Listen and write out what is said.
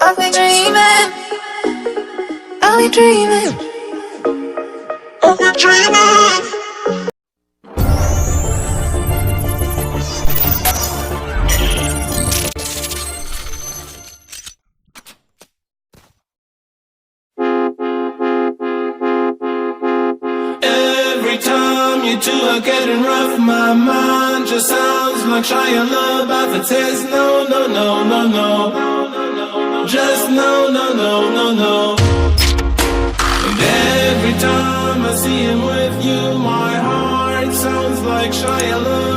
I've been dreaming, I've been dreaming, I've been dreaming. Every time you two are getting rough, my mind just sounds like Shia LaBeouf. It says no, no, no, no, no, just no, no, no, no, no. And every time I see him with you, my heart sounds like Shia LaBeouf.